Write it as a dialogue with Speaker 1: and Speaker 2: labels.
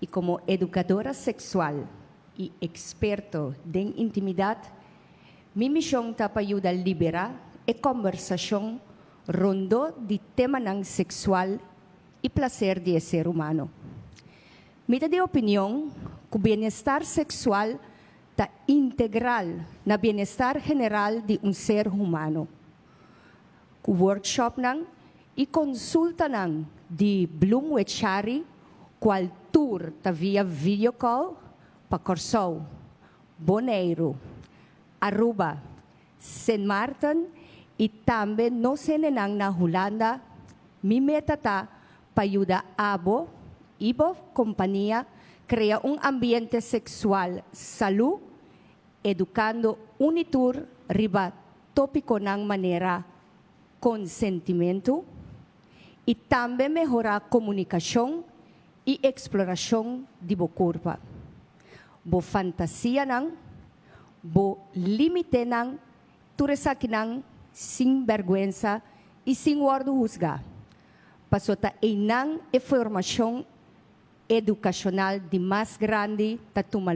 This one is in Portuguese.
Speaker 1: E como educadora sexual e experto em intimidade, minha missão é para ajudar a liberar a conversação rondo de tema sexual e prazer de ser humano. Minha de opinião que o bem-estar sexual está integral na bem-estar general de ser humano. O workshop e consulta de Bloom Wechari, qual tour ta via video call para Corsou, Bonaire, Aruba, St. Maarten e também no senenang na Holanda, mi meta ta para ajudar abo, companhia, criar ambiente sexual salud, educando unitur riba tópico ng maneira consentimento e também melhorar a comunicação e exploração de bo corpo. Bo fantasia bo limite turesa kinang sem vergüenza e sem word husga. Pasota inang informação educacional de mais grande ta tumalu.